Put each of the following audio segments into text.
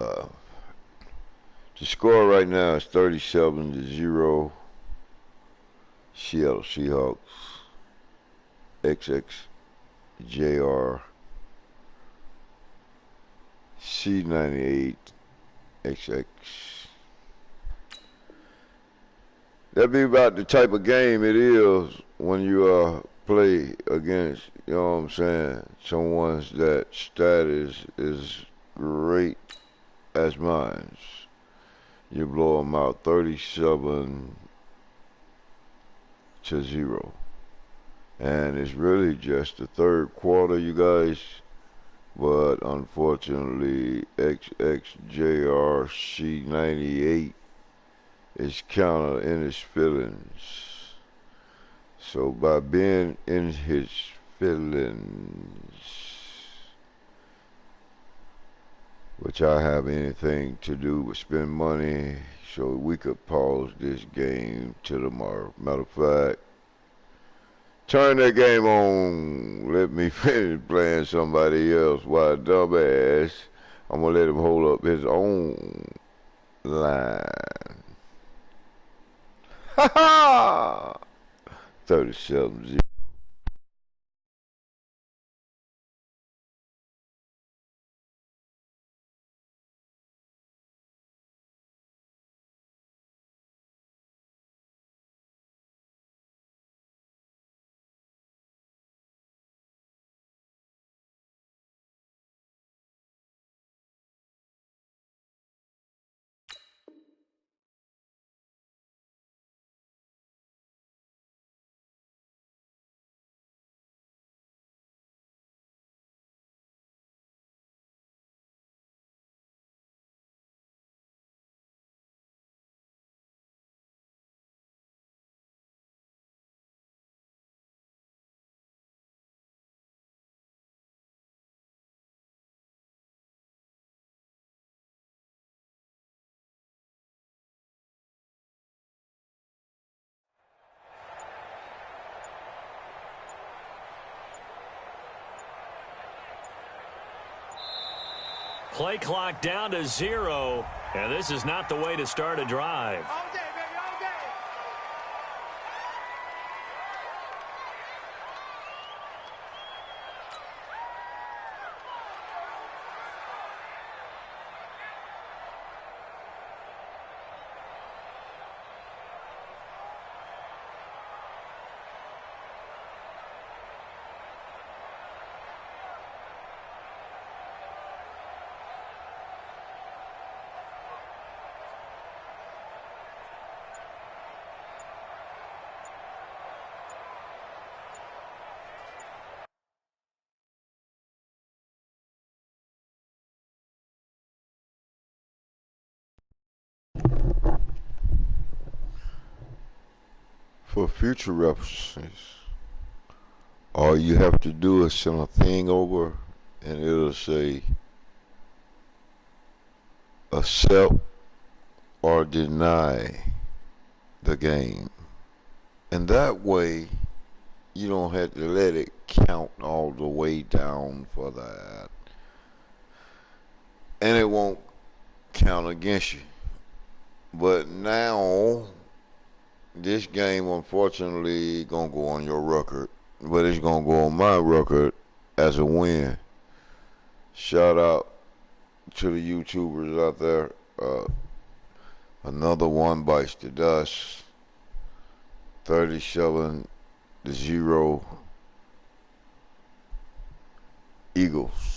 Uh, the score right now is 37-0. Seattle Seahawks. XXJR C98 XX. That'd be about the type of game it is when you play against, you know what I'm saying, someone's that status is great as mine. You blow them out 37-0. And it's really just the third quarter, you guys. But unfortunately, XXJRC98 is kind of in his feelings. So by being in his feelings, which I have anything to do with spend money, so we could pause this game till tomorrow. Matter of fact, turn that game on. Let me finish playing somebody else. Why, dumbass, I'm gonna let him hold up his own line. Ha ha! 37-0. Play clock down to 0, and this is not the way to start a drive. For future references, all you have to do is send a thing over and it'll say accept or deny the game. And that way, you don't have to let it count all the way down for that. And it won't count against you. But now, this game unfortunately gonna go on your record. But it's gonna go on my record as a win. Shout out to the YouTubers out there. Another one bites the dust. 37-0 Eagles.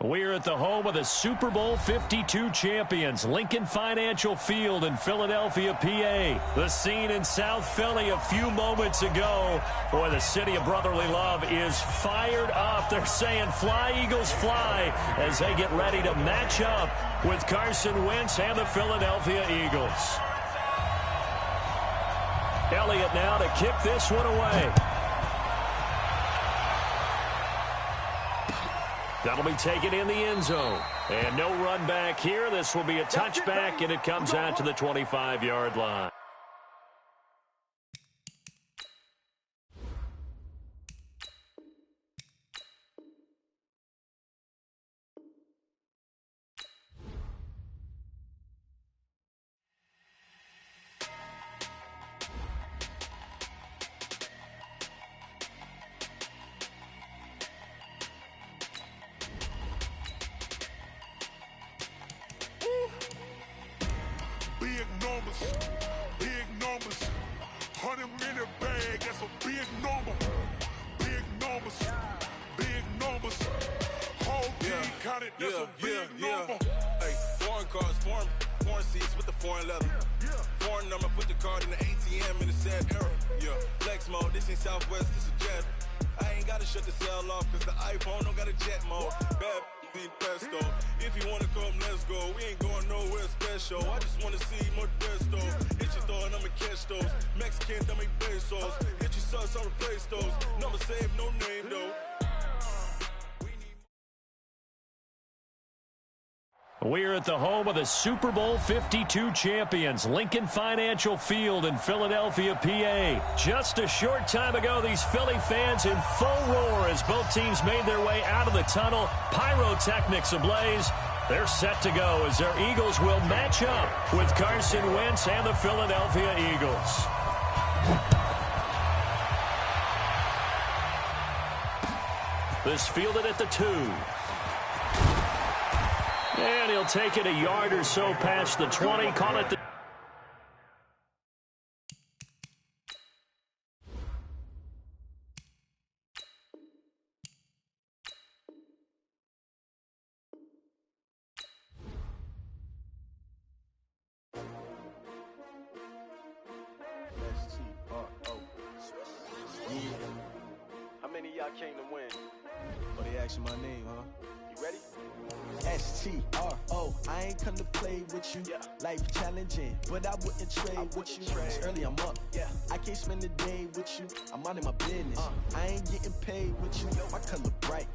We're at the home of the Super Bowl 52 champions, Lincoln Financial Field in Philadelphia, PA. The scene in South Philly a few moments ago. Boy, the city of brotherly love is fired up. They're saying, "Fly, Eagles, fly," as they get ready to match up with Carson Wentz and the Philadelphia Eagles. Elliott now to kick this one away. That'll be taken in the end zone. And no run back here. This will be a touchback, and it comes out to the 25-yard line. Big numbers, 100-minute bag, that's a big number. Big numbers, whole team counted, that's a big number. Hey, foreign cars, foreign seats with the foreign leather. Foreign number, put the card in the ATM in the sad era. Yeah, flex mode, this ain't Southwest, this a jet. I ain't gotta shut the cell off, cause the iPhone don't got a jet mode. Bad pesto. If you wanna come, let's go. We ain't going nowhere special. I just wanna see more desto. Hit your throw and I'ma catch those. Mexican, don't make pesos. Hit your sus, I'll replace those. Number save, no name though. We're at the home of the Super Bowl 52 champions, Lincoln Financial Field in Philadelphia, PA. Just a short time ago, these Philly fans in full roar as both teams made their way out of the tunnel. Pyrotechnics ablaze. They're set to go as their Eagles will match up with Carson Wentz and the Philadelphia Eagles. This fielded at the 2. And he'll take it a yard or so past the 20. Call it the... How many of y'all came to win? Oh, they asking my name, huh? You ready? S-T-R-O, I ain't come to play with you. Life challenging, but I wouldn't trade with you. It's early, I'm up. I can't spend the day with you. I'm out of my business. I ain't getting paid with you. My color bright.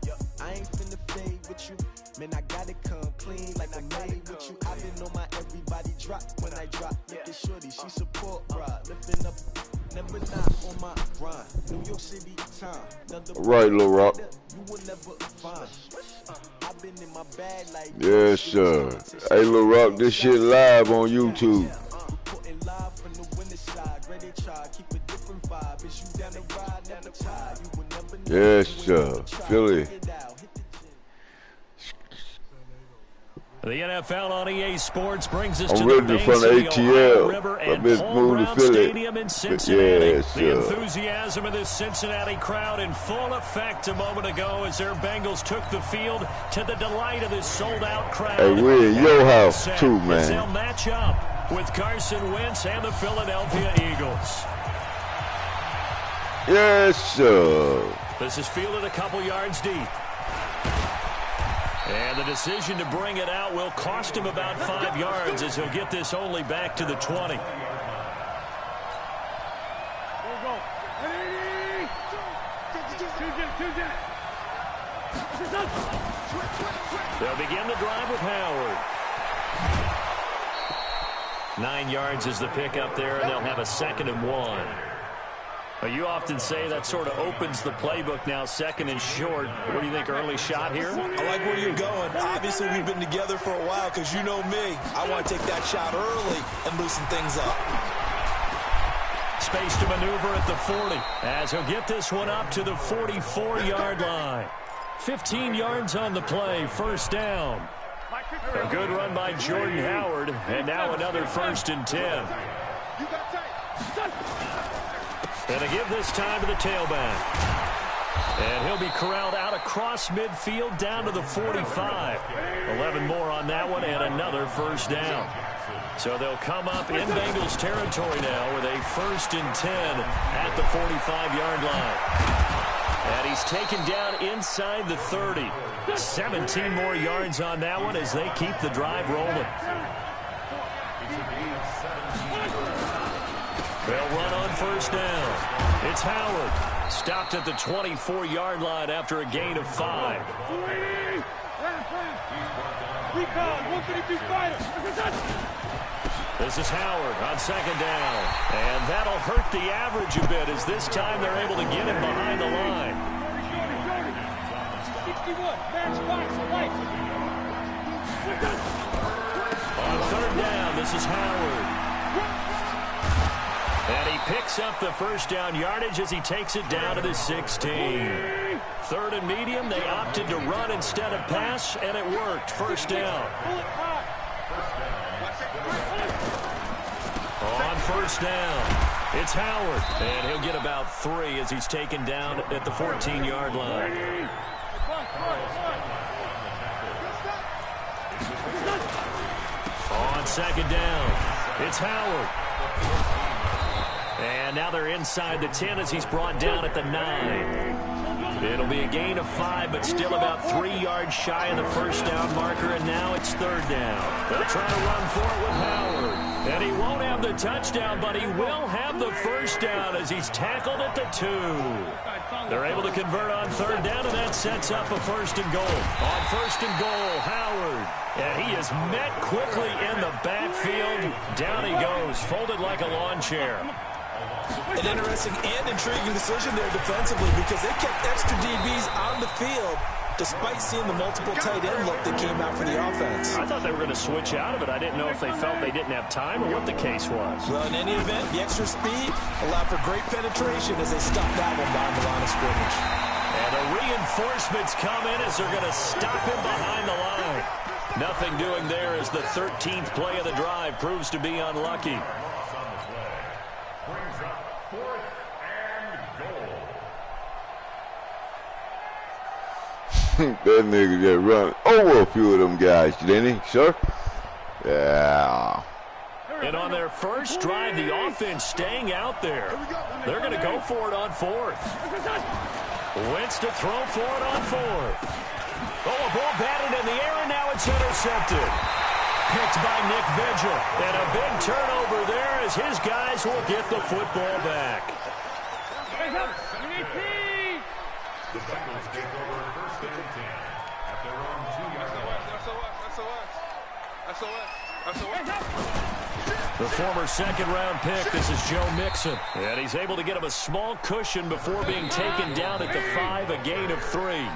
I ain't finna fade with you. Man, I gotta come clean like I made with you. I've been on my everybody drop when I drop. Look at shorty, she support, ride. Lifting up, never not on my grind. New York City time. All right, Lil Rock. You will never find. I've been in my bag like yes, sir. Hey, Lil Rock, this shit live on YouTube. putting live from the winter side. Ready to try, keep a different vibe. Is you down the ride, never tired. You will never know. Yes, sir. Philly. The NFL on EA Sports brings us I'm to the ready banks from of the the Ohio ATL. River I and miss Paul moving to Brown Philly. Stadium in Cincinnati. Yes, The enthusiasm of this Cincinnati crowd in full effect a moment ago as their Bengals took the field to the delight of this sold-out crowd. Hey, we're in your house too, As they'll man. match up with Carson Wentz and the Philadelphia Eagles. Yes, sir. This is fielded a couple yards deep. And the decision to bring it out will cost him about 5 yards as he'll get this only back to the 20. They'll begin the drive with Howard. 9 yards is the pickup there, and they'll have a 2nd and 1. You often say that sort of opens the playbook now, 2nd and short. What do you think, early shot here? I like where you're going. Obviously, we've been together for a while because you know me. I want to take that shot early and loosen things up. Space to maneuver at the 40 as he'll get this one up to the 44-yard line. 15 yards on the play, 1st down. A good run by Jordan Howard, and now another 1st and 10. And to give this time to the tailback. And he'll be corralled out across midfield down to the 45. 11 more on that one and another first down. So they'll come up in Bengals territory now with a 1st and 10 at the 45-yard line. And he's taken down inside the 30. 17 more yards on that one as they keep the drive rolling. They'll run on first down. It's Howard. Stopped at the 24-yard line after a gain of 5. This is Howard on second down. And that'll hurt the average a bit as this time they're able to get him behind the line. On third down, this is Howard. And he picks up the first down yardage as he takes it down to the 16. 3rd and medium, they opted to run instead of pass, and it worked. First down. On first down, it's Howard. And he'll get about 3 as he's taken down at the 14-yard line. On second down, it's Howard. And now they're inside the 10 as he's brought down at the 9. It'll be a gain of 5, but still about 3 yards shy of the first down marker, and now it's third down. They'll try to run for it with Howard. And he won't have the touchdown, but he will have the first down as he's tackled at the 2. They're able to convert on third down, and that sets up a 1st and goal. On 1st and goal, Howard. And he is met quickly in the backfield. Down he goes, folded like a lawn chair. An interesting and intriguing decision there defensively because they kept extra DBs on the field despite seeing the multiple tight end look that came out for the offense. I thought they were going to switch out of it. I didn't know if they felt they didn't have time or what the case was. Well, in any event, the extra speed allowed for great penetration as they stopped that one behind the line of scrimmage. And the reinforcements come in as they're going to stop him behind the line. Nothing doing there as the 13th play of the drive proves to be unlucky. That nigga just run over a few of them guys, didn't he, sir? Yeah. And on their first drive, the offense staying out there. They're going to go for it on 4th. Wentz to throw for it on 4th. Oh, a ball batted in the air, and now it's intercepted. Picked by Nick Vigil. And a big turnover there as his guys will get the football back. The Bengals take over 1st and 10 at their own 2-yard line. The former 2nd-round pick, this is Joe Mixon. And he's able to get him a small cushion before being taken down at the 5, a gain of 3.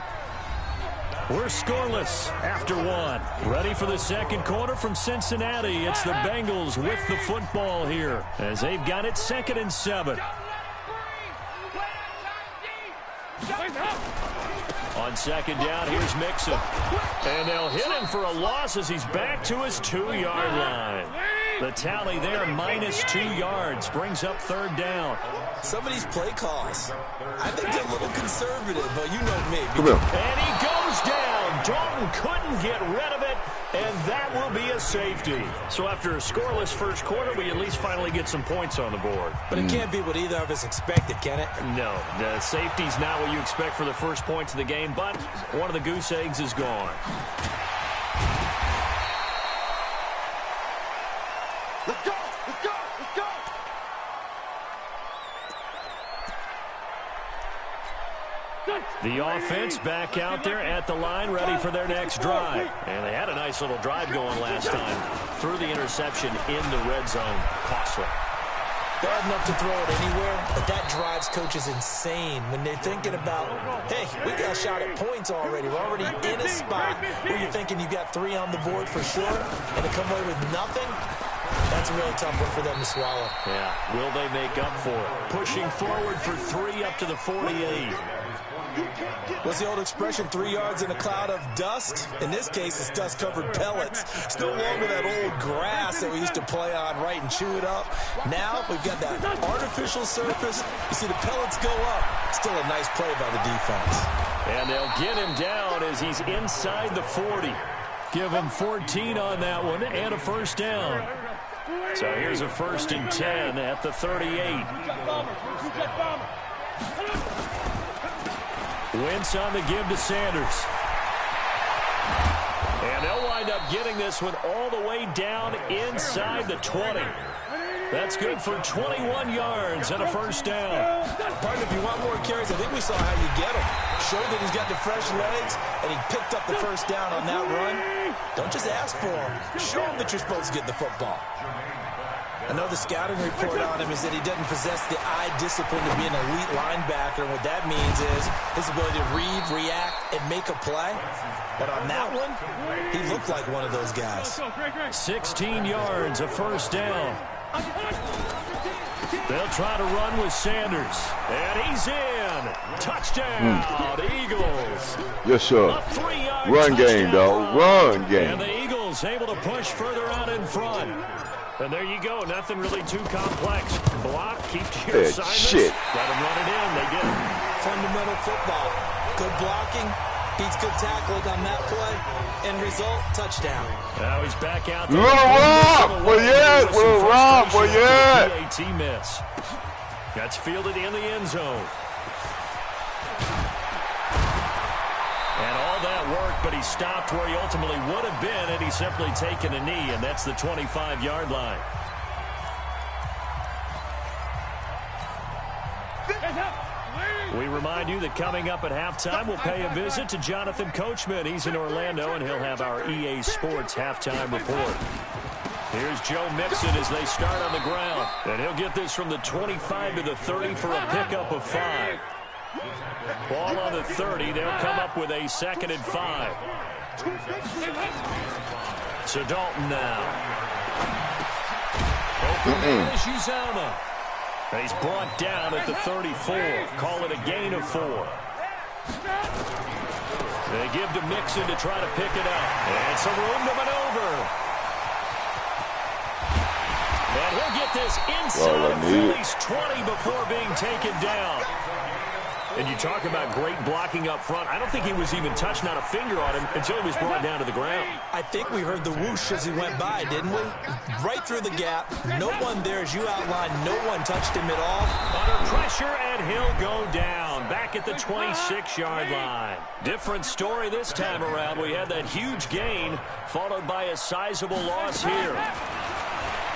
We're scoreless after 1. Ready for the second quarter from Cincinnati. It's the Bengals with the football here as they've got it 2nd and 7. On second down, here's Mixon. And they'll hit him for a loss as he's back to his 2-yard line. The tally there, -2 yards, brings up third down. Some of these play calls, I think they're a little conservative, but you know me. Come here. And he goes down. Dalton couldn't get rid of it, and that will be a safety. So after a scoreless first quarter, we at least finally get some points on the board. But it can't be what either of us expected, can it? No, the safety's not what you expect for the first points of the game, but one of the goose eggs is gone. Let's go! Let's go! Let's go! The offense back out there at the line, ready for their next drive. And they had a nice little drive going last time. Threw the interception in the red zone. Costly. Bad enough to throw it anywhere, but that drives coaches insane when they're thinking about, hey, we got a shot at points already. We're already in a spot where you're thinking you got 3 on the board for sure, and to come away with nothing, that's a really tough one for them to swallow. Yeah, will they make up for it? Pushing forward for 3 up to the 48. What's the old expression, 3 yards in a cloud of dust? In this case, it's dust-covered pellets. It's no longer that old grass that we used to play on, right, and chew it up. Now, we've got that artificial surface. You see the pellets go up. Still a nice play by the defense. And they'll get him down as he's inside the 40. Give him 14 on that one and a first down. So here's a 1st and 10 at the 38. Wentz on the give to Sanders. And they'll wind up getting this one all the way down inside the 20. That's good for 21 yards and a first down. Partner, if you want more carries, I think we saw how you get him. Showed that he's got the fresh legs, and he picked up the first down on that run. Don't just ask for him. Show him that you're supposed to get the football. I know the scouting report on him is that he doesn't possess the eye discipline to be an elite linebacker. And what that means is his ability to read, react, and make a play. But on that one, he looked like one of those guys. 16 yards, a first down. They'll try to run with Sanders. And he's in. Touchdown, Eagles. Yes, sir. A 3-yard Run touchdown game, dog. Run game. And the Eagles able to push further out in front. And there you go. Nothing really too complex. Block, keep to your assignments. Shit. Let them run it in. They did it. Fundamental football. Good blocking. Beats good tackling on that play. End result, touchdown. Now he's back out there. Little Rob, where you at? Little Rob, where you at? PAT miss. That's fielded in the end zone. And all that work, but he stopped where he ultimately would have been had he simply taken a knee, and that's the 25-yard line. We remind you that coming up at halftime, we'll pay a visit to Jonathan Coachman. He's in Orlando, and he'll have our EA Sports halftime report. Here's Joe Mixon as they start on the ground. And he'll get this from the 25 to the 30 for a pickup of 5. Ball on the 30. They'll come up with a 2nd and 5. So Dalton now. Open is Uzama. He's brought down at the 34. Call it a gain of 4. They give to Mixon to try to pick it up. And some room to maneuver. And he'll get this inside of Philly's 20 before being taken down. And you talk about great blocking up front. I don't think he was even touched, not a finger on him, until he was brought down to the ground. I think we heard the whoosh as he went by, didn't we? Right through the gap. No one there, as you outlined. No one touched him at all. Under pressure, and he'll go down. Back at the 26-yard line. Different story this time around. We had that huge gain, followed by a sizable loss here.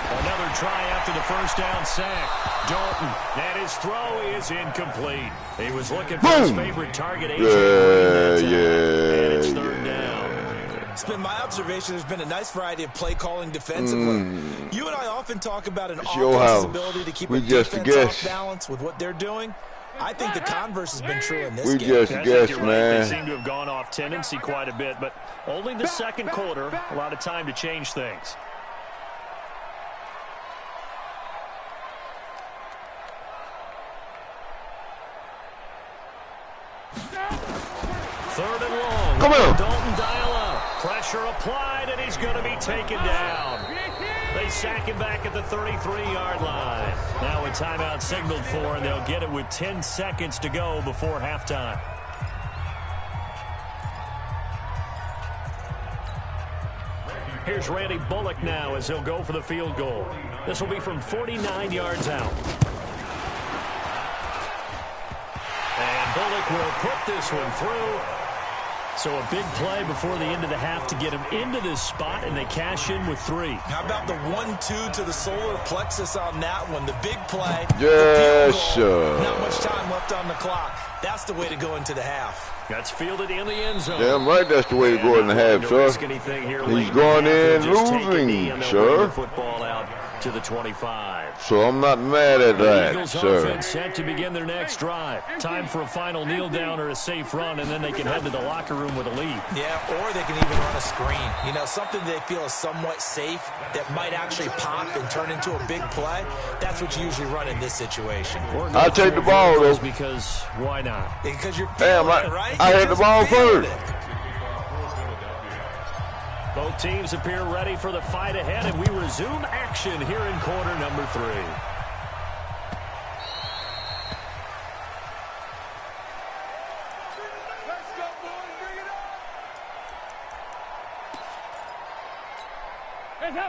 Another try after the first down sack. Dalton, and his throw is incomplete. He was looking for his favorite target, AJ Green. And it's 3rd down. It's been my observation there's been a nice variety of play calling defensively. You and I often talk about an offense's ability to keep a defense off balance with what they're doing. I think the converse has been true in this game. Just guess, right. man. They seem to have gone off tendency quite a bit, but only the second quarter, a lot of time to change things. Third and long. Come on. Dalton dial up. Pressure applied, and he's going to be taken down. They sack him back at the 33-yard line. Now a timeout signaled for, and they'll get it with 10 seconds to go before halftime. Here's Randy Bullock now as he'll go for the field goal. This will be from 49 yards out. And Bullock will put this one through. So a big play before the end of the half to get him into this spot, and they cash in with 3. How about the 1-2 to the solar plexus on that one? The big play. Yes, sir. Not much time left on the clock. That's the way to go into the half. That's fielded in the end zone. Damn right, that's the way to go in the half, sir. He's going in losing, sir. Football out to the 25. So I'm not mad at that, Eagles sir. Offense set to begin their next drive. Time for a final kneel down or a safe run, and then they can head to the locker room with a lead. Yeah, or they can even run a screen. You know, something they feel is somewhat safe that might actually pop and turn into a big play. That's what you usually run in this situation. I'll take the ball, though. Because why not? Because you're feeling it, right? I had the ball first. Both teams appear ready for the fight ahead, and we resume action here in quarter number 3.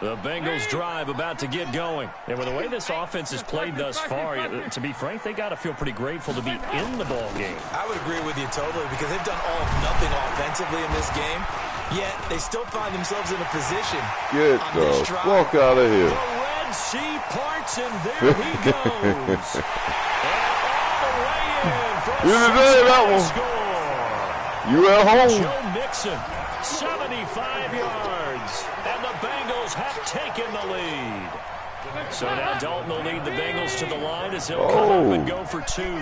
The Bengals drive about to get going. And with the way this offense has played thus far, to be frank, they got to feel pretty grateful to be in the ball game. I would agree with you totally because they've done all of nothing offensively in this game, yet they still find themselves in a position. Get the fuck out of here. The Red Sea parts, and there he goes. And all the way in for a You deserve that one. score. You at home. Joe Mixon, 75 yards, and the Bengals have taken the lead. So now Dalton will lead the Bengals to the line as he'll come up and go for two.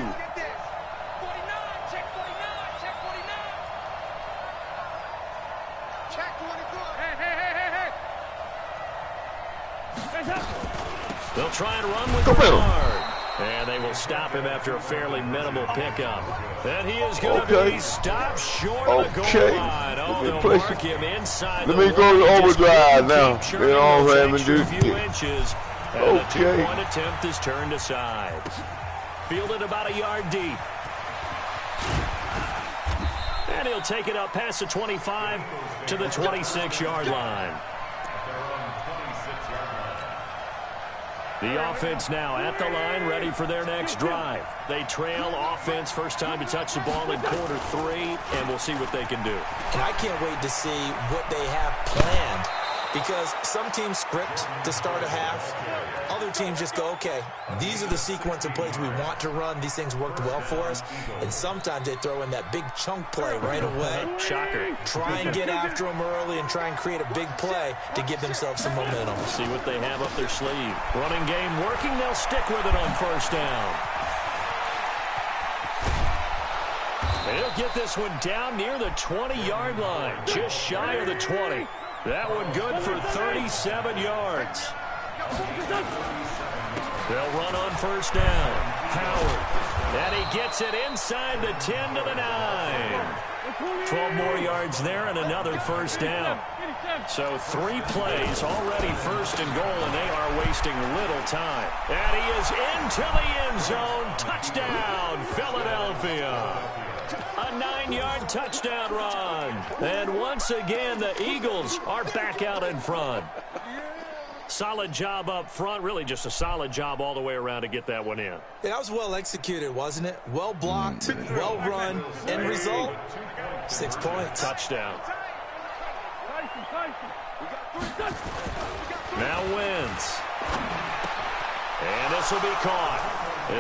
They'll try and run with Bernard. And they will stop him after a fairly minimal pickup. And he is going to be stopped short of the goal line. Oh, they'll mark him inside. Let me go to overdrive now. You know what I'm saying? A few inches. And the two-point attempt is turned aside. Fielded about a yard deep. And he'll take it up past the 25 to the 26-yard line. The offense now at the line, ready for their next drive. They trail offense, first time to touch the ball in quarter 3, and we'll see what they can do. And I can't wait to see what they have planned because some teams script to start a half. Other teams just go, okay, these are the sequence of plays we want to run. These things worked well for us. And sometimes they throw in that big chunk play right away. Shocker. Try and get after them early and try and create a big play to give themselves some momentum. See what they have up their sleeve. Running game working. They'll stick with it on first down. They'll get this one down near the 20-yard line, just shy of the 20. That one good for 37 yards. They'll run on first down. Howard. And he gets it inside the 10 to the 9. 12 more yards there and another first down. So 3 plays already first and goal, and they are wasting little time. And he is into the end zone. Touchdown, Philadelphia. A 9-yard touchdown run. And once again, the Eagles are back out in front. Solid job up front. Really just a solid job all the way around to get that one in. That was well executed, wasn't it? Well blocked, well run. End result, 6 points. Touchdown. Now wins. And this will be caught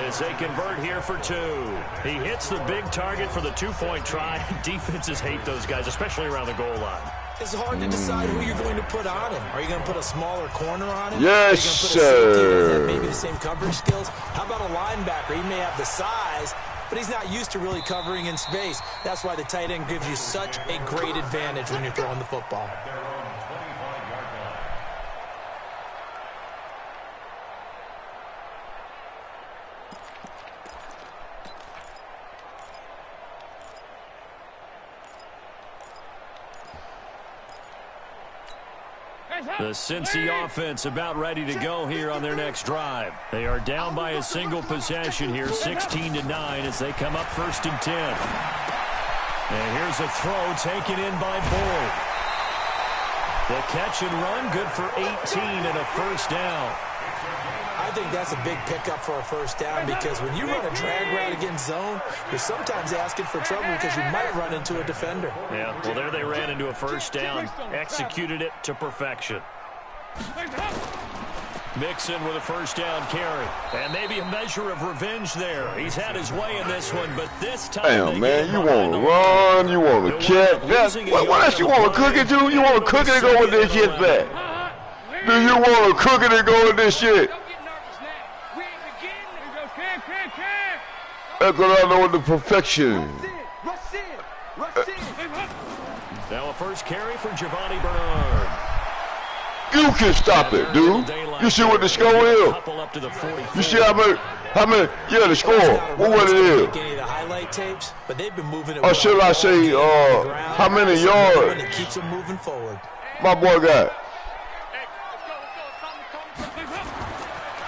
as they convert here for 2. He hits the big target for the 2-point try. Defenses hate those guys, especially around the goal line. It's hard to decide who you're going to put on him. Are you going to put a smaller corner on him? Yes, sir. Maybe the same coverage skills. How about a linebacker? He may have the size, but he's not used to really covering in space. That's why the tight end gives you such a great advantage when you're throwing the football. The Cincy offense about ready to go here on their next drive. They are down by a single possession here, 16-9 as they come up 1st and 10. And here's a throw taken in by Boyd. The catch and run good for 18 and a first down. I think that's a big pickup for a first down because when you run a drag route against zone, you're sometimes asking for trouble because you might run into a defender. Yeah, well, there they ran into a first down, executed it to perfection. Mixon with a first down carry. And maybe a measure of revenge there. He's had his way in this one, but this time... Damn, man, you want to run, you want to catch. What else you want to cook it to? You want to cook it and go with this shit back? Do you want to cook it and go with this shit? That's what I know with the perfection. Now a first carry for Giovanni Bernard. You can stop it, dude. You see what the score is? You see how many, yeah, the score. What it is. Or should I say, how many yards? It keeps them moving forward. My boy got.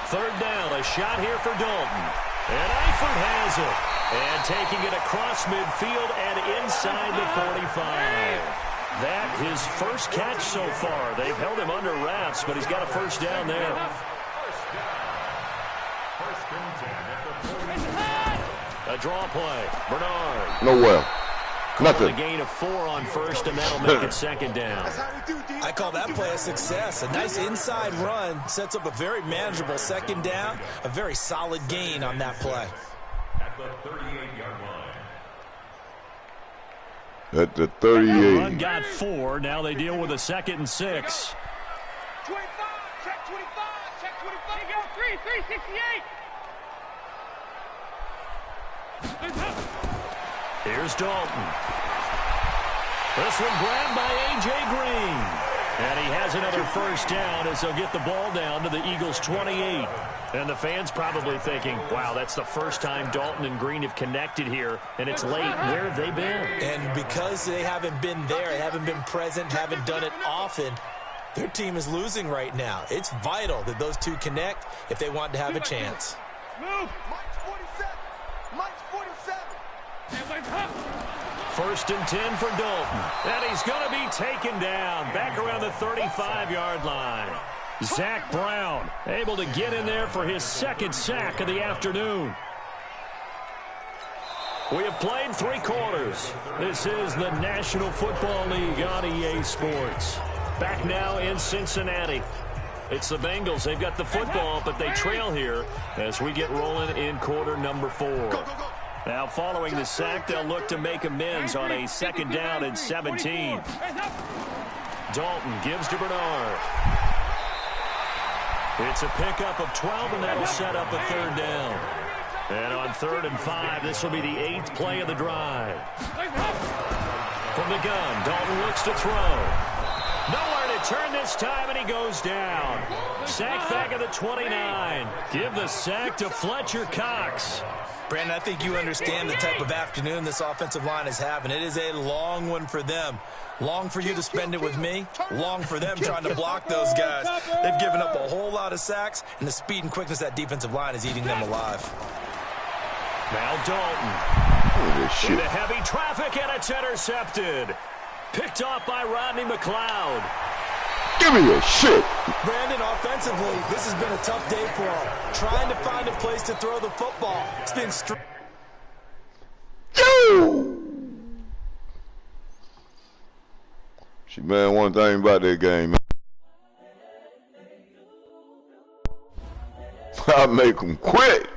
Third down, a shot here for Dalton. And Eifert has it. And taking it across midfield and inside the 45. That his first catch so far. They've held him under wraps, but he's got a first down there. A draw play. Bernard. Nowhere. Nothing. A gain of 4 on first, and that'll make it second down. I call that play a success. A nice inside run sets up a very manageable second down. A very solid gain on that play. At the 38-yard line. At the 38. Run got 4. Now they deal with a 2nd and 6. 25, check 25, check 25. Go 368. Here's Dalton. This one grabbed by A.J. Green. And he has another first down as they'll get the ball down to the Eagles' 28. And the fans probably thinking, wow, that's the first time Dalton and Green have connected here, and it's late. Where have they been? And because they haven't been there, haven't been present, haven't done it often, their team is losing right now. It's vital that those two connect if they want to have a chance. Move. Mike's 47. Mike's 47. First and 10 for Dalton. And he's going to be taken down back around the 35-yard line. Zach Brown able to get in there for his 2nd sack of the afternoon. We have played 3 quarters. This is the National Football League on EA Sports. Back now in Cincinnati. It's the Bengals. They've got the football, but they trail here as we get rolling in quarter number 4. Now, following the sack, they'll look to make amends on a 2nd down and 17. Dalton gives to Bernard. It's a pickup of 12, and that'll set up a 3rd down. And on 3rd and 5, this will be the 8th play of the drive. From the gun, Dalton looks to throw. Nowhere to turn this time, and he goes down. Sack back at the 29. Give the sack to Fletcher Cox. Brandon, I think you understand the type of afternoon this offensive line is having. It is a long one for them. Long for you to spend it with me. Long for them trying to block those guys. They've given up a whole lot of sacks, and the speed and quickness of that defensive line is eating them alive. Now Dalton. Into heavy traffic, and it's intercepted. Picked off by Rodney McLeod. Give me a shit. Brandon, offensively, this has been a tough day for him. Trying to find a place to throw the football. It's been See, man, one thing about that game, man, I make them quit.